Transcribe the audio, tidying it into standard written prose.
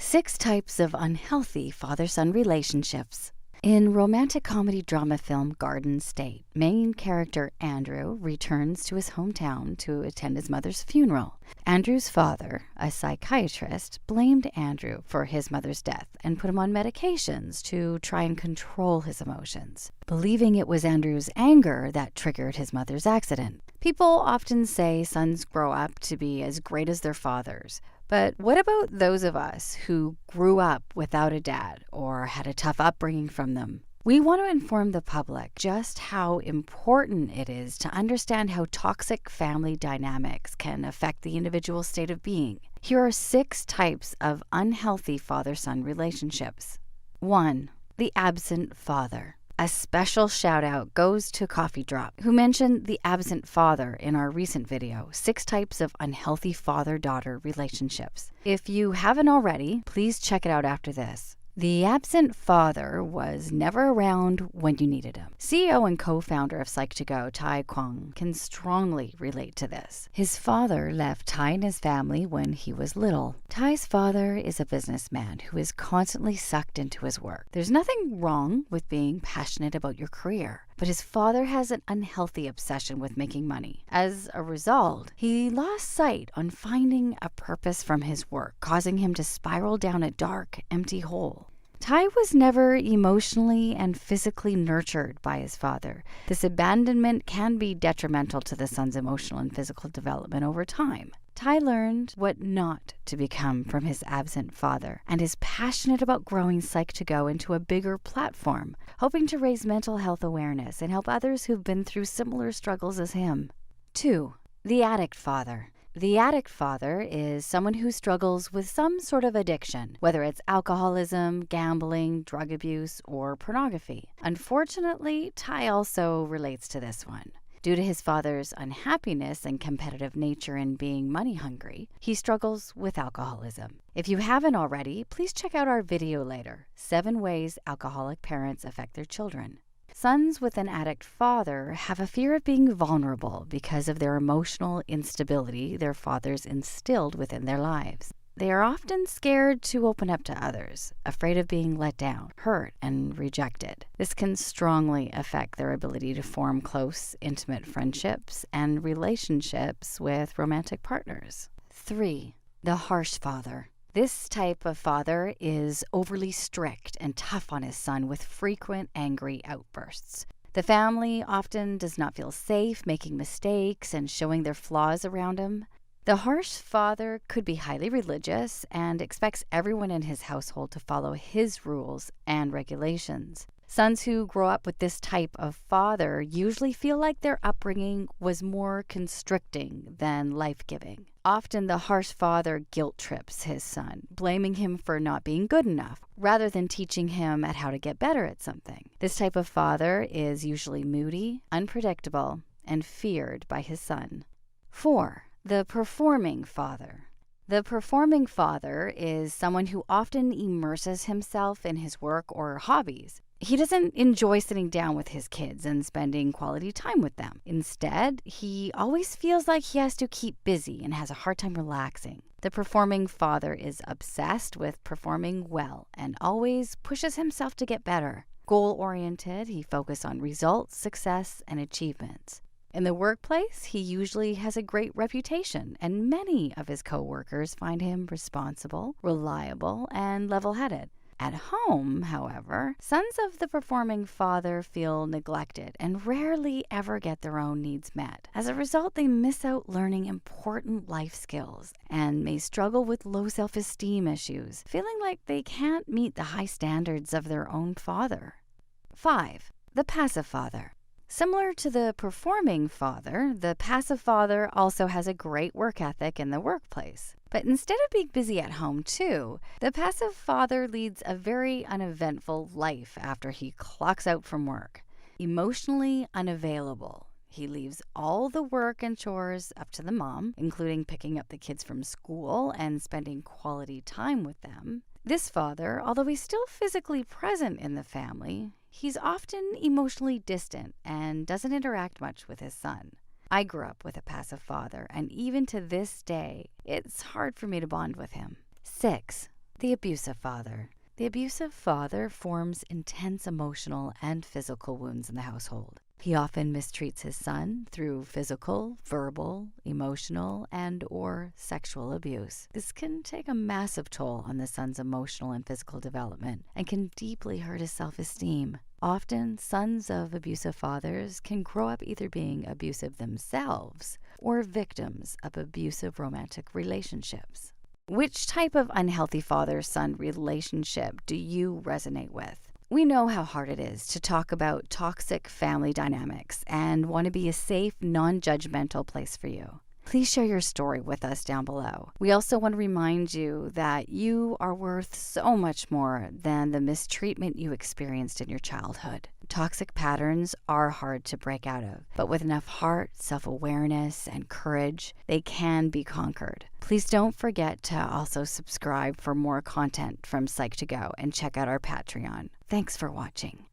6 types of unhealthy father-son relationships. In romantic comedy drama film Garden State, main character Andrew returns to his hometown to attend his mother's funeral. Andrew's father, a psychiatrist, blamed Andrew for his mother's death and put him on medications to try and control his emotions, believing it was Andrew's anger that triggered his mother's accident. People often say sons grow up to be as great as their fathers. But what about those of us who grew up without a dad or had a tough upbringing from them? We want to inform the public just how important it is to understand how toxic family dynamics can affect the individual's state of being. Here are 6 types of unhealthy father-son relationships. 1. The absent father. A special shout out goes to Coffee Drop, who mentioned the absent father in our recent video, 6 types of unhealthy father-daughter relationships. If you haven't already, please check it out after this. The absent father was never around when you needed him. CEO and co-founder of Psych2Go, Tai Kwong, can strongly relate to this. His father left Tai and his family when he was little. Tai's father is a businessman who is constantly sucked into his work. There's nothing wrong with being passionate about your career, but his father has an unhealthy obsession with making money. As a result, he lost sight on finding a purpose from his work, causing him to spiral down a dark, empty hole. Tai was never emotionally and physically nurtured by his father. This abandonment can be detrimental to the son's emotional and physical development over time. Tai learned what not to become from his absent father and is passionate about growing Psych2Go into a bigger platform, hoping to raise mental health awareness and help others who've been through similar struggles as him. 2. The addict father. The addict father is someone who struggles with some sort of addiction, whether it's alcoholism, gambling, drug abuse, or pornography. Unfortunately, Tai also relates to this one. Due to his father's unhappiness and competitive nature in being money hungry, he struggles with alcoholism. If you haven't already, please check out our video later, 7 ways alcoholic parents affect their children. Sons with an addict father have a fear of being vulnerable because of their emotional instability their fathers instilled within their lives. They are often scared to open up to others, afraid of being let down, hurt, and rejected. This can strongly affect their ability to form close, intimate friendships and relationships with romantic partners. 3. The harsh father. This type of father is overly strict and tough on his son with frequent angry outbursts. The family often does not feel safe making mistakes and showing their flaws around him. The harsh father could be highly religious and expects everyone in his household to follow his rules and regulations. Sons who grow up with this type of father usually feel like their upbringing was more constricting than life-giving. Often the harsh father guilt trips his son, blaming him for not being good enough, rather than teaching him at how to get better at something. This type of father is usually moody, unpredictable, and feared by his son. 4. The performing father. The performing father is someone who often immerses himself in his work or hobbies. He doesn't enjoy sitting down with his kids and spending quality time with them. Instead, he always feels like he has to keep busy and has a hard time relaxing. The performing father is obsessed with performing well and always pushes himself to get better. Goal-oriented, he focuses on results, success, and achievements. In the workplace, he usually has a great reputation, and many of his coworkers find him responsible, reliable, and level-headed. At home, however, sons of the performing father feel neglected and rarely ever get their own needs met. As a result, they miss out learning important life skills and may struggle with low self-esteem issues, feeling like they can't meet the high standards of their own father. 5. The passive father. Similar to the performing father, the passive father also has a great work ethic in the workplace. But instead of being busy at home too, the passive father leads a very uneventful life after he clocks out from work. Emotionally unavailable. He leaves all the work and chores up to the mom, including picking up the kids from school and spending quality time with them. This father, although he's still physically present in the family, he's often emotionally distant and doesn't interact much with his son. I grew up with a passive father, and even to this day, it's hard for me to bond with him. 6. The abusive father. The abusive father forms intense emotional and physical wounds in the household. He often mistreats his son through physical, verbal, emotional, and/or sexual abuse. This can take a massive toll on the son's emotional and physical development and can deeply hurt his self-esteem. Often, sons of abusive fathers can grow up either being abusive themselves or victims of abusive romantic relationships. Which type of unhealthy father-son relationship do you resonate with? We know how hard it is to talk about toxic family dynamics and want to be a safe, non-judgmental place for you. Please share your story with us down below. We also want to remind you that you are worth so much more than the mistreatment you experienced in your childhood. Toxic patterns are hard to break out of, but with enough heart, self-awareness, and courage, they can be conquered. Please don't forget to also subscribe for more content from Psych2Go and check out our Patreon. Thanks for watching.